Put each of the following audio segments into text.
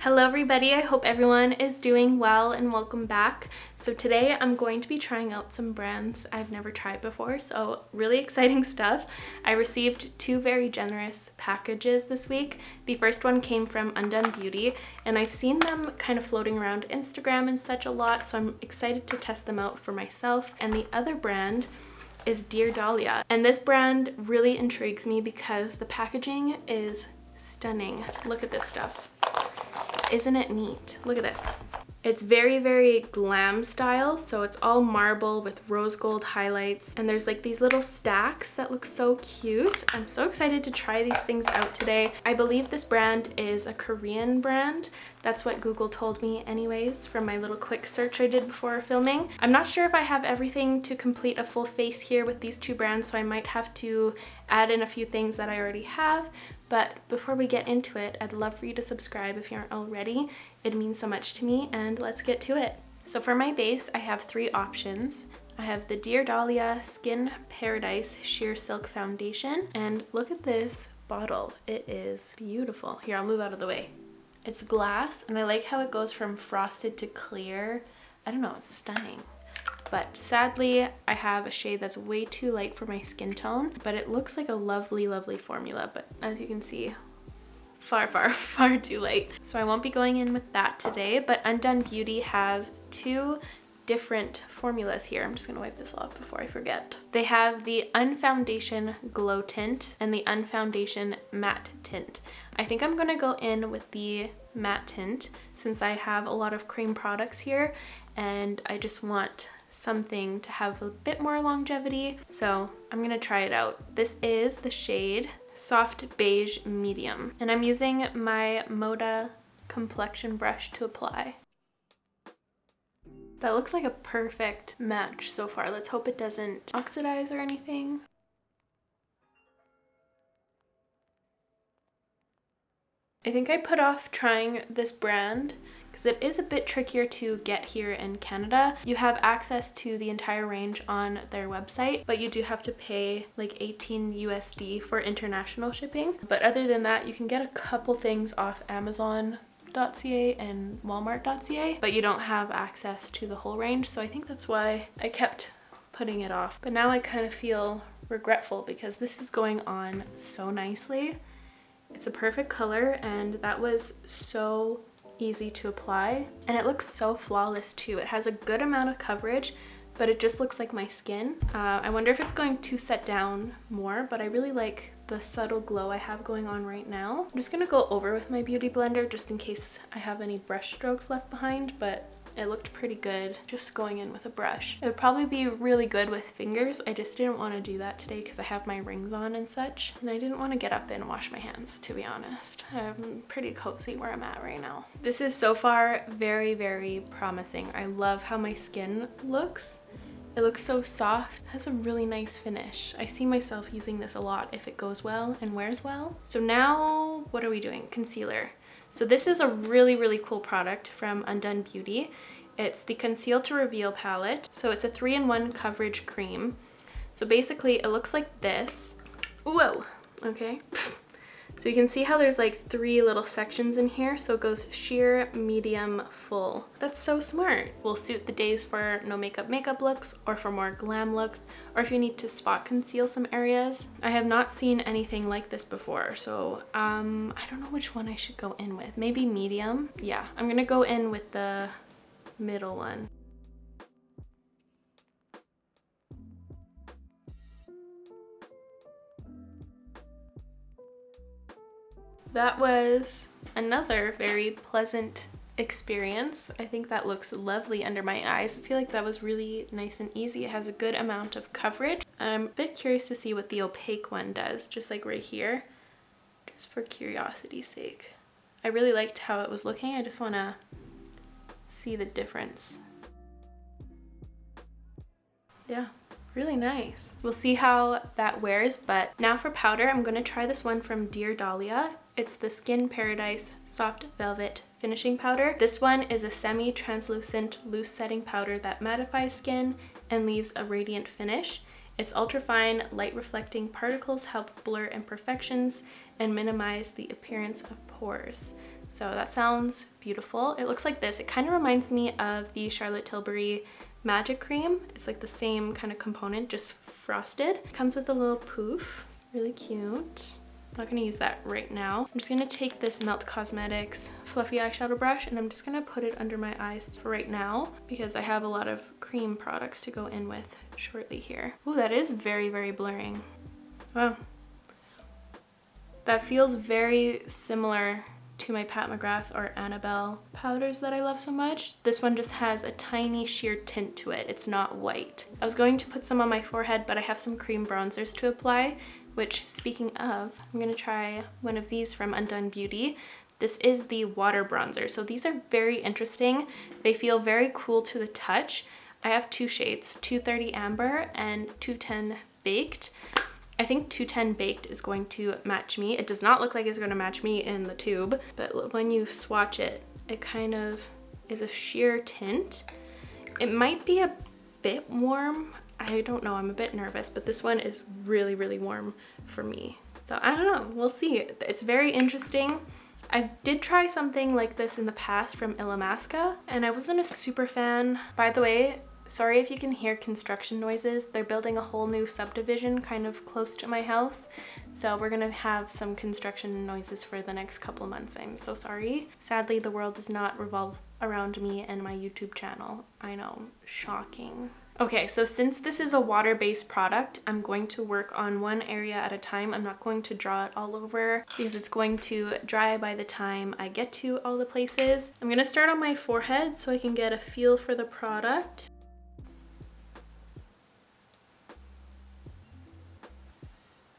Hello everybody, I hope everyone is doing well and welcome back. So today I'm going to be trying out some brands I've never tried before, so really exciting stuff. I received two very generous packages this week. The first one came from Undone Beauty and I've seen them kind of floating around Instagram and such a lot, so I'm excited to test them out for myself. And the other brand is Dear Dahlia, and this brand really intrigues me because the packaging is stunning. Look at this stuff. Isn't it neat? Look at this. It's very glam style, so it's all marble with rose gold highlights, and there's like these little stacks that look so cute. I'm so excited to try these things out today. I believe this brand is a Korean brand. That's what Google told me anyways from my little quick search I did before filming. I'm not sure if I have everything to complete a full face here with these two brands, so I might have to add in a few things that I already have. But before we get into it, I'd love for you to subscribe if you aren't already. It means so much to me, and let's get to it. So for my base, I have three options. I have the Dear Dahlia Skin Paradise Sheer Silk Foundation, and look at this bottle. It is beautiful. Here, I'll move out of the way. It's glass, and I like how it goes from frosted to clear. I don't know, it's stunning. But sadly, I have a shade that's way too light for my skin tone, but it looks like a lovely formula, but as you can see, far too light. So I won't be going in with that today, but Undone Beauty has two different formulas here. I'm just gonna wipe this off before I forget. They have the Unfoundation Glow Tint and the Unfoundation Matte Tint. I think I'm gonna go in with the matte tint since I have a lot of cream products here and I just want something to have a bit more longevity, so I'm gonna try it out. This is the shade Soft Beige Medium, and I'm using my Moda complexion brush to apply. That looks like a perfect match so far. Let's hope it doesn't oxidize or anything. I think I put off trying this brand because it is a bit trickier to get here in Canada. You have access to the entire range on their website, but you do have to pay like 18 USD for international shipping. But other than that, you can get a couple things off Amazon.ca and Walmart.ca, but you don't have access to the whole range. So I think that's why I kept putting it off. But now I kind of feel regretful because this is going on so nicely. It's a perfect color and that was so easy to apply, and it looks so flawless too. It has a good amount of coverage, but it just looks like my skin. I wonder if it's going to set down more, but I really like the subtle glow I have going on right now. I'm just gonna go over with my beauty blender just in case I have any brush strokes left behind, but it looked pretty good just going in with a brush. It would probably be really good with fingers. I just didn't want to do that today because I have my rings on and such, and I didn't want to get up and wash my hands, to be honest. I'm pretty cozy where I'm at right now. This is so far very promising. I love how my skin looks. It looks so soft. It has a really nice finish. I see myself using this a lot if it goes well and wears well. So now what are we doing? Concealer. So this is a really cool product from Undone Beauty. It's the Conceal to Reveal palette. So it's a 3-in-1 coverage cream. So basically it looks like this. Whoa, okay. So you can see how there's like 3 little sections in here. So it goes sheer, medium, full. That's so smart. Will suit the days for no makeup looks or for more glam looks, or if you need to spot conceal some areas. I have not seen anything like this before, so I don't know which one I should go in with. Maybe medium? Yeah, I'm gonna go in with the middle one. That was another very pleasant experience. I think that looks lovely under my eyes. I feel like that was really nice and easy. It has a good amount of coverage. I'm a bit curious to see what the opaque one does, just like right here, just for curiosity's sake. I really liked how it was looking. I just want to see the difference. Yeah. Really nice. We'll see how that wears, but now for powder, I'm going to try this one from Dear Dahlia. It's the Skin Paradise Soft Velvet Finishing Powder. This one is a semi-translucent loose setting powder that mattifies skin and leaves a radiant finish. Its ultrafine, light-reflecting particles help blur imperfections and minimize the appearance of pores. So that sounds beautiful. It looks like this. It kind of reminds me of the Charlotte Tilbury Magic Cream. It's like the same kind of component, just frosted. It comes with a little poof, really cute. I'm not gonna use that right now. I'm just gonna take this Melt Cosmetics fluffy eyeshadow brush and I'm just gonna put it under my eyes for right now because I have a lot of cream products to go in with shortly here. Oh, that is very, very blurring. Wow. That feels very similar to my Pat McGrath or Annabelle powders that I love so much. This one just has a tiny sheer tint to it. It's not white. I was going to put some on my forehead, but I have some cream bronzers to apply, which, speaking of, I'm gonna try one of these from Undone Beauty. This is the water bronzer. So these are very interesting. They feel very cool to the touch. I have two shades, 230 Amber and 210 Baked. I think 210 Baked is going to match me. It does not look like it's going to match me in the tube, but when you swatch it, it kind of is a sheer tint. It might be a bit warm. I don't know, I'm a bit nervous, but this one is really, really warm for me. So I don't know, we'll see. It's very interesting. I did try something like this in the past from Illamasqua, and I wasn't a super fan. By the way, sorry if you can hear construction noises. They're building a whole new subdivision kind of close to my house. So we're gonna have some construction noises for the next couple of months. I'm so sorry. Sadly, the world does not revolve around me and my YouTube channel. I know, shocking. Okay, so since this is a water-based product, I'm going to work on one area at a time. I'm not going to draw it all over because it's going to dry by the time I get to all the places. I'm gonna start on my forehead so I can get a feel for the product.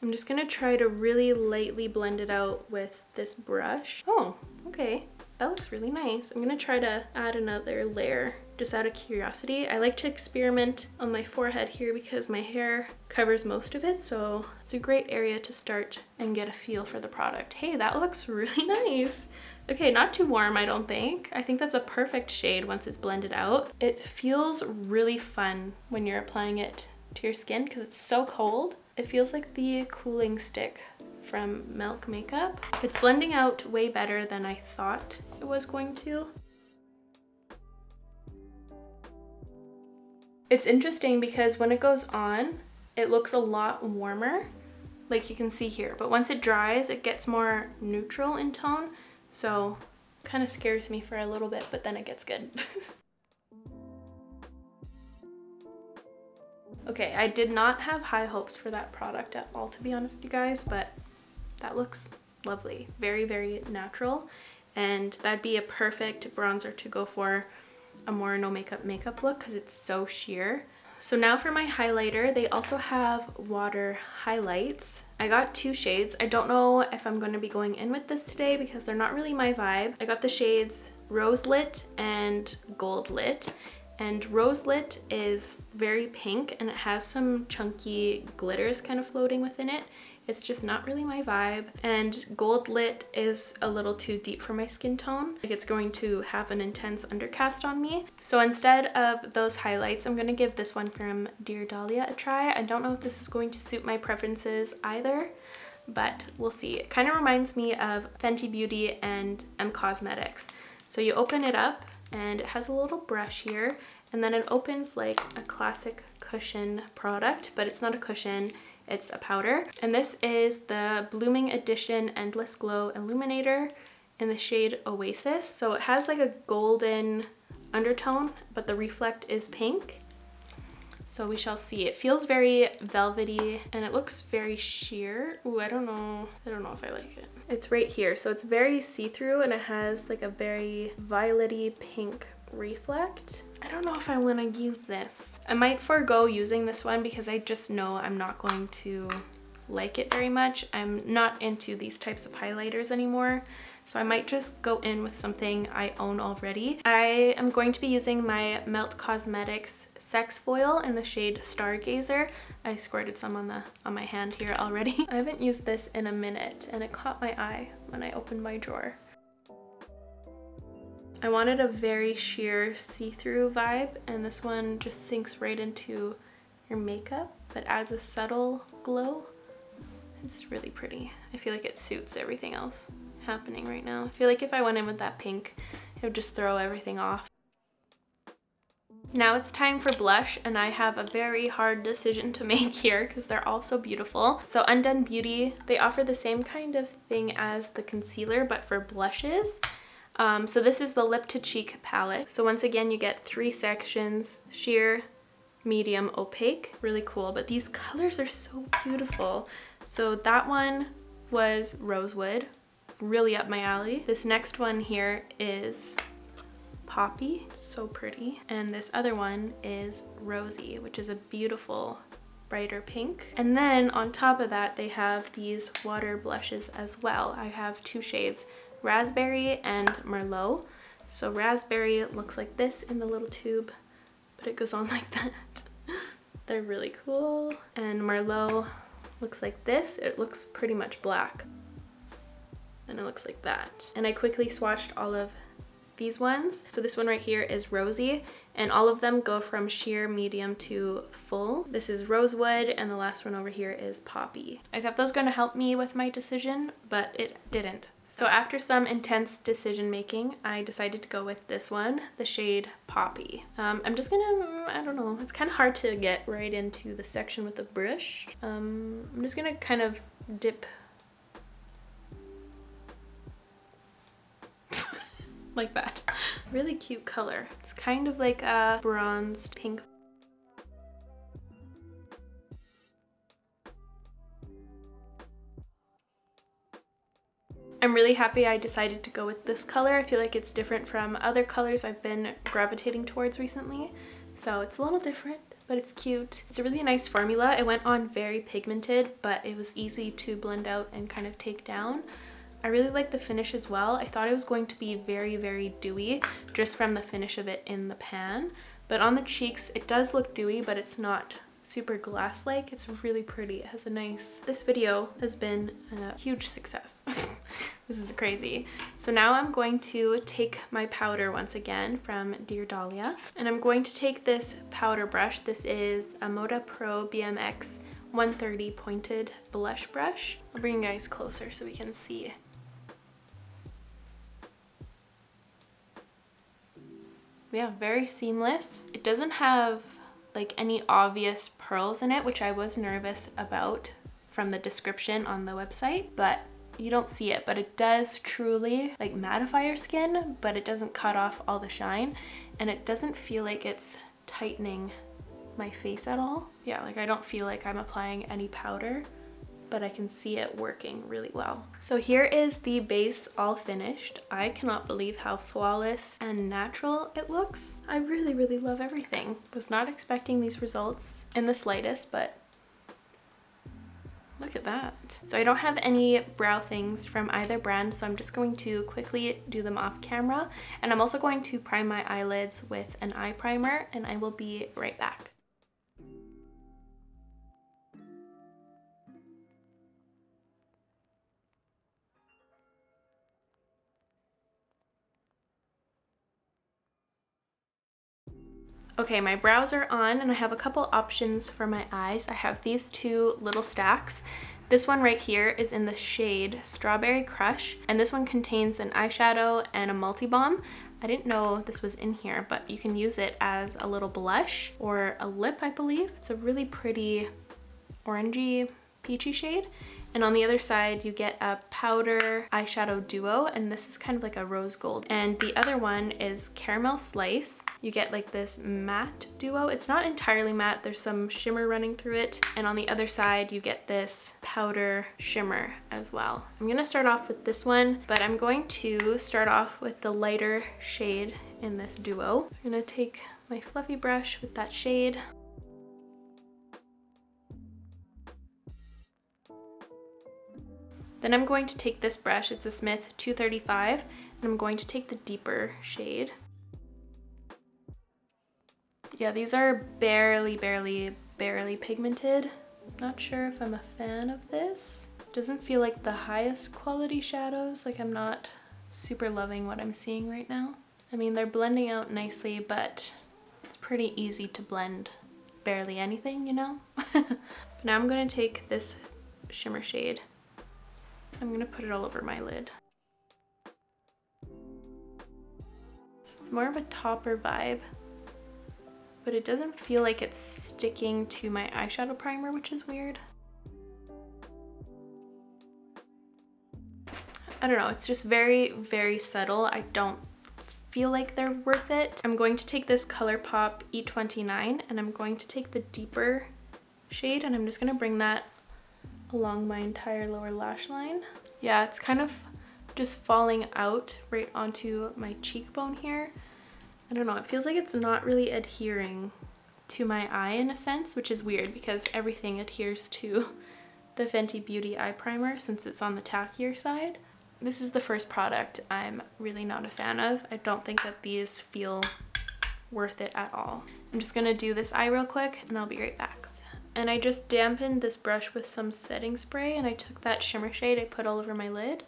I'm just gonna try to really lightly blend it out with this brush. Oh, okay, that looks really nice. I'm gonna try to add another layer just out of curiosity. I like to experiment on my forehead here because my hair covers most of it, so it's a great area to start and get a feel for the product. Hey, that looks really nice. Okay, not too warm, I don't think. I think that's a perfect shade once it's blended out. It feels really fun when you're applying it to your skin because it's so cold. It feels like the cooling stick from Milk Makeup. It's blending out way better than I thought it was going to. It's interesting because when it goes on, it looks a lot warmer, like you can see here. But once it dries, it gets more neutral in tone. So kind of scares me for a little bit, but then it gets good. Okay, I did not have high hopes for that product at all, to be honest, you guys, but that looks lovely. Very, very natural. And that'd be a perfect bronzer to go for a more no makeup look because it's so sheer. So now for my highlighter, they also have water highlights. I got two shades. I don't know if I'm going to be going in with this today because they're not really my vibe. I got the shades Rose Lit and Gold Lit. And Rose Lit is very pink and it has some chunky glitters kind of floating within it. It's just not really my vibe. And Gold Lit is a little too deep for my skin tone. Like it's going to have an intense undercast on me. So instead of those highlights, I'm gonna give this one from Dear Dahlia a try. I don't know if this is going to suit my preferences either, but we'll see. It kind of reminds me of Fenty Beauty and M Cosmetics. So you open it up and it has a little brush here, and then it opens like a classic cushion product, but it's not a cushion, it's a powder. And this is the Blooming Edition Endless Glow Illuminator in the shade Oasis. So it has like a golden undertone, but the reflect is pink. So we shall see. It feels very velvety and it looks very sheer. Ooh, I don't know if I like it. It's right here. So it's very see-through and it has like a very violet-y pink reflect. I don't know if I want to use this. I might forego using this one because I just know I'm not going to like it very much. I'm not into these types of highlighters anymore. So I might just go in with something I own already. I am going to be using my Melt Cosmetics Sex Foil in the shade Stargazer. I squirted some on my hand here already. I haven't used this in a minute and it caught my eye when I opened my drawer. I wanted a very sheer see-through vibe, and this one just sinks right into your makeup but adds a subtle glow. It's really pretty. I feel like it suits everything else. happening right now. I feel like if I went in with that pink, it would just throw everything off. Now it's time for blush, and I have a very hard decision to make here because they're all so beautiful. So Undone Beauty, they offer the same kind of thing as the concealer, but for blushes. So this is the Lip to Cheek palette. So once again, you get 3 sections: sheer, medium, opaque. Really cool, but these colors are so beautiful. So that one was Rosewood, really up my alley. This next one here is Poppy, so pretty. And this other one is Rosy, which is a beautiful brighter pink. And then on top of that, they have these water blushes as well. I have 2 shades, Raspberry and Merlot. So Raspberry looks like this in the little tube, but it goes on like that. They're really cool. And Merlot looks like this. It looks pretty much black. And it looks like that. And I quickly swatched all of these ones. So this one right here is Rosy, and all of them go from sheer, medium to full. This is Rosewood, and the last one over here is Poppy. I thought that was going to help me with my decision, but it didn't. So after some intense decision making, I decided to go with this one, the shade Poppy. I'm just gonna, I don't know, it's kind of hard to get right into the section with the brush. I'm just gonna kind of dip like that. Really cute color. It's kind of like a bronzed pink. I'm really happy I decided to go with this color. I feel like it's different from other colors I've been gravitating towards recently. So it's a little different, but it's cute. It's a really nice formula. It went on very pigmented, but it was easy to blend out and kind of take down. I really like the finish as well. I thought it was going to be very, very dewy just from the finish of it in the pan. But on the cheeks, it does look dewy, but it's not super glass-like. It's really pretty. It has a nice... This video has been a huge success. This is crazy. So now I'm going to take my powder once again from Dear Dahlia. And I'm going to take this powder brush. This is a Moda Pro BMX 130 pointed blush brush. I'll bring you guys closer so we can see. Yeah, very seamless. It doesn't have like any obvious pearls in it, which I was nervous about from the description on the website, but you don't see it. But it does truly like mattify your skin, but it doesn't cut off all the shine, and it doesn't feel like it's tightening my face at all. Yeah, like I don't feel like I'm applying any powder, but I can see it working really well. So here is the base all finished. I cannot believe how flawless and natural it looks. I really, really love everything. Was not expecting these results in the slightest, but look at that. So I don't have any brow things from either brand, so I'm just going to quickly do them off camera. And I'm also going to prime my eyelids with an eye primer, and I will be right back. Okay, my brows are on, and I have a couple options for my eyes. I have these 2 little stacks. This one right here is in the shade Strawberry Crush, and this one contains an eyeshadow and a multi-balm. I didn't know this was in here, but you can use it as a little blush or a lip, I believe. It's a really pretty orangey, peachy shade. And on the other side, you get a powder eyeshadow duo, and this is kind of like a rose gold. And the other one is Caramel Slice. You get like this matte duo. It's not entirely matte, there's some shimmer running through it. And on the other side, you get this powder shimmer as well. I'm gonna start off with this one, but I'm going to start off with the lighter shade in this duo. So I'm gonna take my fluffy brush with that shade. Then I'm going to take this brush, it's a Smith 235, and I'm going to take the deeper shade. Yeah, these are barely pigmented. Not sure if I'm a fan of this. Doesn't feel like the highest quality shadows, like I'm not super loving what I'm seeing right now. I mean, they're blending out nicely, but it's pretty easy to blend barely anything, you know? Now I'm gonna take this shimmer shade. I'm gonna put it all over my lid. It's more of a topper vibe, but it doesn't feel like it's sticking to my eyeshadow primer, which is weird. I don't know, it's just very, very subtle. I don't feel like they're worth it. I'm going to take this ColourPop E29 and I'm going to take the deeper shade and I'm just gonna bring that along my entire lower lash line. Yeah, it's kind of just falling out right onto my cheekbone here. I don't know, it feels like it's not really adhering to my eye in a sense, which is weird because everything adheres to the Fenty Beauty eye primer since it's on the tackier side. This is the first product I'm really not a fan of. I don't think that these feel worth it at all. I'm just gonna do this eye real quick and I'll be right back. And I just dampened this brush with some setting spray and I took that shimmer shade I put all over my lid.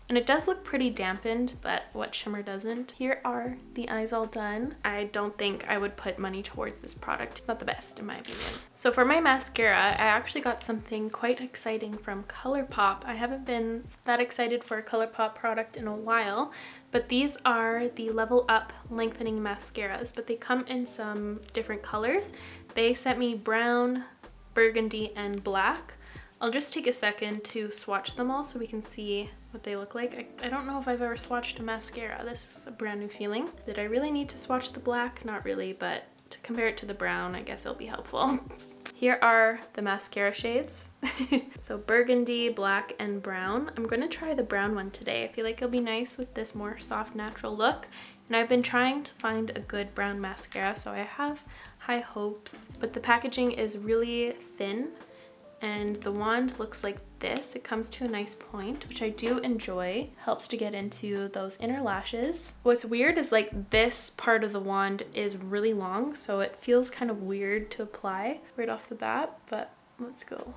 And it does look pretty dampened, but what shimmer doesn't? Here are the eyes all done. I don't think I would put money towards this product. It's not the best in my opinion. So for my mascara, I actually got something quite exciting from ColourPop. I haven't been that excited for a ColourPop product in a while, but these are the Level Up Lengthening Mascaras, but they come in some different colors. They sent me brown, burgundy, and black. I'll just take a second to swatch them all so we can see what they look like. I don't know if I've ever swatched a mascara. This is a brand new feeling. Did I really need to swatch the black? Not really, but to compare it to the brown, I guess it'll be helpful. Here are the mascara shades. So burgundy, black, and brown. I'm gonna try the brown one today. I feel like it'll be nice with this more soft, natural look. And I've been trying to find a good brown mascara, so I have high hopes. But the packaging is really thin. And the wand looks like this. It comes to a nice point, which I do enjoy. Helps to get into those inner lashes. What's weird is like this part of the wand is really long, so it feels kind of weird to apply right off the bat, but let's go.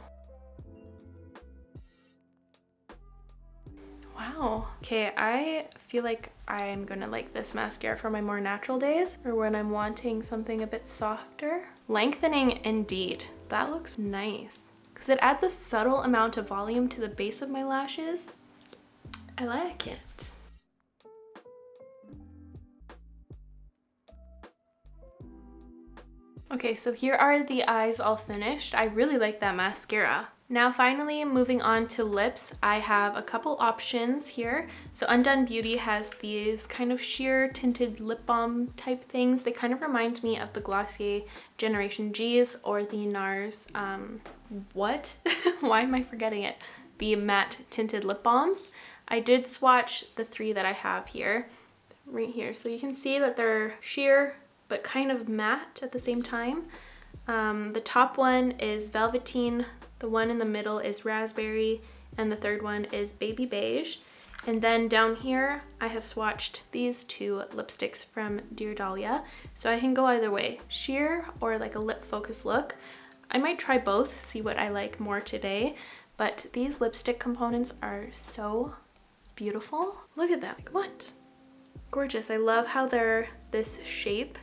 Wow. Okay, I feel like I'm gonna like this mascara for my more natural days or when I'm wanting something a bit softer. Lengthening indeed. That looks nice. Because it adds a subtle amount of volume to the base of my lashes. I like it. Okay, so here are the eyes all finished. I really like that mascara. Now finally, moving on to lips, I have a couple options here. So Undone Beauty has these kind of sheer tinted lip balm type things. They kind of remind me of the Glossier Generation Gs or the NARS, why am I forgetting it? The matte tinted lip balms. I did swatch the three that I have here, right here. So you can see that they're sheer, but kind of matte at the same time. The top one is Velveteen, the one in the middle is Raspberry, and the third one is Baby Beige. And then down here, I have swatched these two lipsticks from Dear Dahlia. So I can go either way, sheer or like a lip focus look. I might try both, see what I like more today, but these lipstick components are so beautiful. Look at that, like what? Gorgeous. I love how they're this shape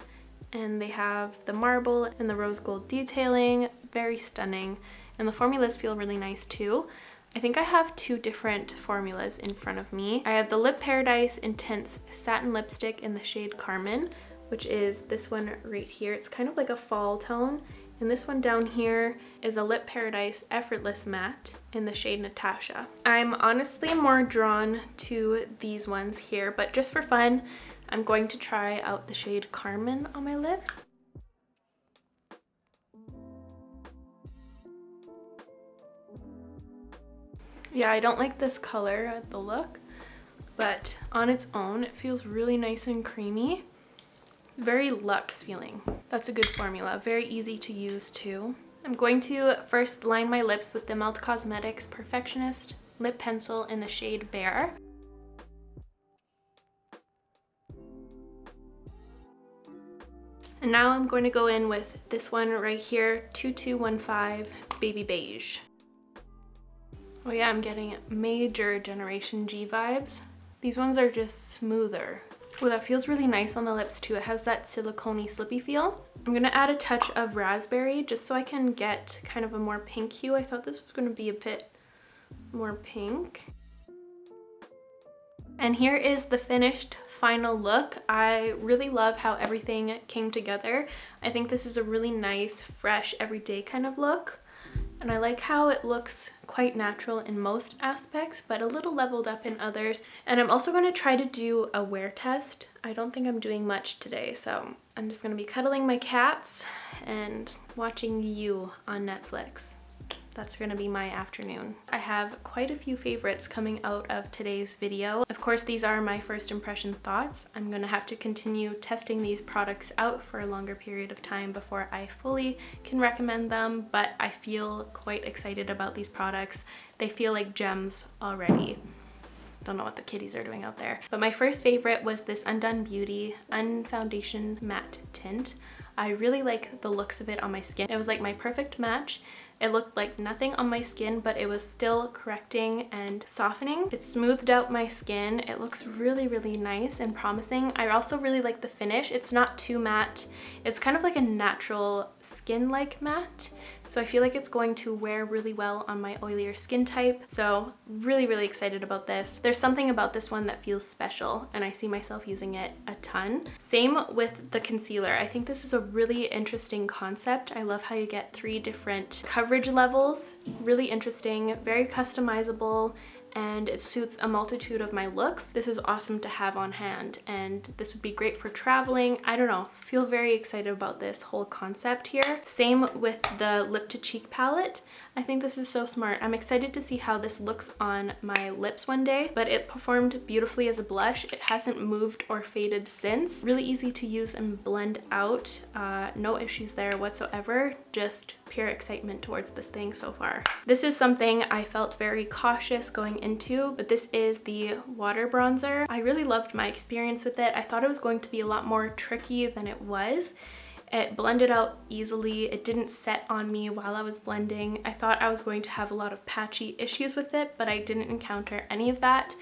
and they have the marble and the rose gold detailing, very stunning. And the formulas feel really nice too. I think I have two different formulas in front of me. I have the Lip Paradise Intense Satin Lipstick in the shade Carmen, which is this one right here. It's kind of like a fall tone. And this one down here is a Lip Paradise Effortless Matte in the shade Natasha. I'm honestly more drawn to these ones here, but just for fun, I'm going to try out the shade Carmen on my lips. Yeah, I don't like this color, the look, but on its own, it feels really nice and creamy. Very luxe feeling. That's a good formula. Very easy to use too. I'm going to first line my lips with the Melt Cosmetics Perfectionist Lip Pencil in the shade Bare. And now I'm going to go in with this one right here, 2215 Baby Beige. Oh yeah, I'm getting major Generation G vibes. These ones are just smoother. Oh, that feels really nice on the lips too. It has that silicone-y slippy feel. I'm gonna add a touch of raspberry just so I can get kind of a more pink hue. I thought this was gonna be a bit more pink. And here is the finished final look. I really love how everything came together. I think this is a really nice, fresh, everyday kind of look. And I like how it looks quite natural in most aspects, but a little leveled up in others. And I'm also going to try to do a wear test. I don't think I'm doing much today, so I'm just going to be cuddling my cats and watching You on Netflix. That's gonna be my afternoon. I have quite a few favorites coming out of today's video. Of course, these are my first impression thoughts. I'm gonna have to continue testing these products out for a longer period of time before I fully can recommend them, but I feel quite excited about these products. They feel like gems already. Don't know what the kitties are doing out there. But my first favorite was this Undone Beauty Unfoundation Matte Tint. I really like the looks of it on my skin. It was like my perfect match. It looked like nothing on my skin, but it was still correcting and softening. It smoothed out my skin. It looks really, really nice and promising. I also really like the finish. It's not too matte. It's kind of like a natural skin-like matte. So I feel like it's going to wear really well on my oilier skin type. So really, really excited about this. There's something about this one that feels special, and I see myself using it a ton. Same with the concealer. I think this is a really interesting concept. I love how you get 3 different coverage levels. Really interesting, very customizable, and it suits a multitude of my looks. This is awesome to have on hand, and this would be great for traveling. I don't know, feel very excited about this whole concept here. Same with the lip to cheek palette. I think this is so smart. I'm excited to see how this looks on my lips one day, but it performed beautifully as a blush. It hasn't moved or faded since. Really easy to use and blend out. No issues there whatsoever. Just pure excitement towards this thing so far. This is something I felt very cautious going into, but this is the water bronzer. I really loved my experience with it. I thought it was going to be a lot more tricky than it was. It blended out easily. It didn't set on me while I was blending. I thought I was going to have a lot of patchy issues with it, but I didn't encounter any of that.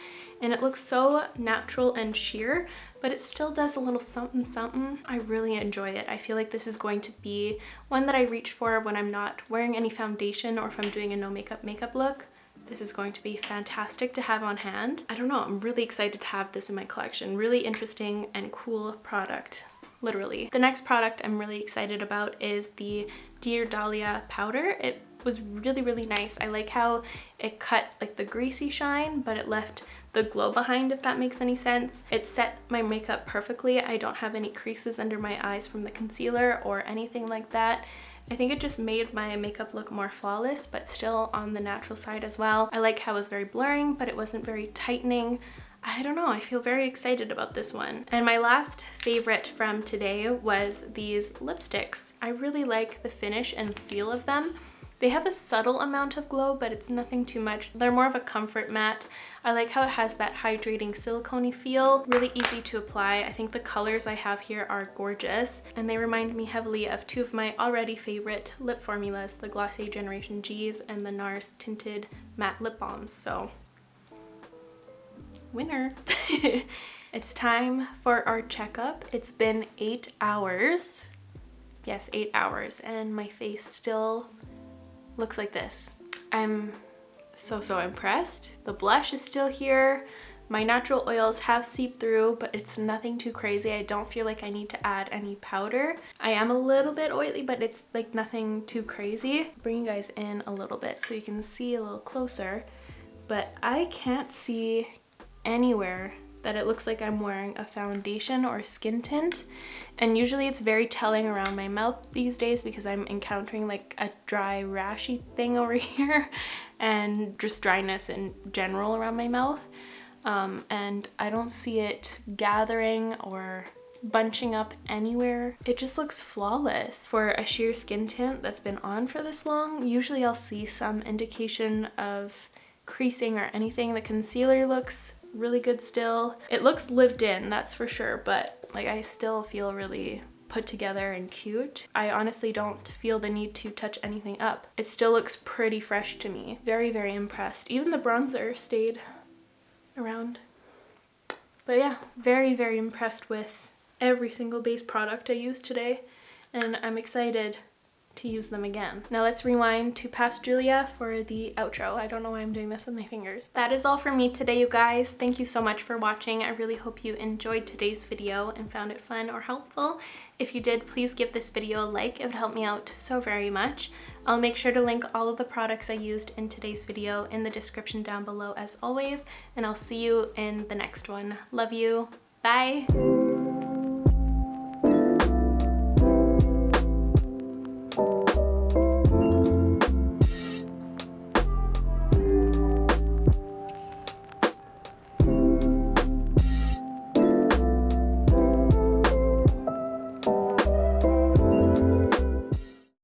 And it looks so natural and sheer, but it still does a little something something. I really enjoy it. I feel like this is going to be one that I reach for when I'm not wearing any foundation or if I'm doing a no makeup look. This is going to be fantastic to have on hand. I don't know, I'm really excited to have this in my collection. Really interesting and cool product. Literally. The next product I'm really excited about is the Dear Dahlia powder. It was really, really nice. I like how it cut like the greasy shine, but it left the glow behind, if that makes any sense. It set my makeup perfectly. I don't have any creases under my eyes from the concealer or anything like that. I think it just made my makeup look more flawless, but still on the natural side as well. I like how it was very blurring, but it wasn't very tightening. I don't know, I feel very excited about this one. And my last favorite from today was these lipsticks. I really like the finish and feel of them. They have a subtle amount of glow, but it's nothing too much. They're more of a comfort matte. I like how it has that hydrating silicone-y feel. Really easy to apply. I think the colors I have here are gorgeous, and they remind me heavily of 2 of my already favorite lip formulas, the Glossier Generation Gs and the NARS Tinted Matte Lip Balms. So winner. It's time for our checkup. It's been 8 hours. Yes, 8 hours, and my face still looks like this. I'm so impressed. The blush is still here. My natural oils have seeped through, but it's nothing too crazy. I don't feel like I need to add any powder. I am a little bit oily, but it's like nothing too crazy. Bring you guys in a little bit so you can see a little closer, but I can't see anywhere that it looks like I'm wearing a foundation or a skin tint. And usually it's very telling around my mouth these days because I'm encountering like a dry rashy thing over here and just dryness in general around my mouth. And I don't see it gathering or bunching up anywhere. It just looks flawless. For a sheer skin tint that's been on for this long, usually I'll see some indication of creasing or anything. The concealer looks really good still. It looks lived in, that's for sure, but like I still feel really put together and cute. I honestly don't feel the need to touch anything up. It still looks pretty fresh to me. Very, very impressed. Even the bronzer stayed around. But yeah, very, very impressed with every single base product I used today, and I'm excited to use them again. Now let's rewind to past Julia for the outro. I don't know why I'm doing this with my fingers. That is all for me today, you guys. Thank you so much for watching. I really hope you enjoyed today's video and found it fun or helpful. If you did, please give this video a like. It would help me out so very much. I'll make sure to link all of the products I used in today's video in the description down below as always, and I'll see you in the next one. Love you. Bye.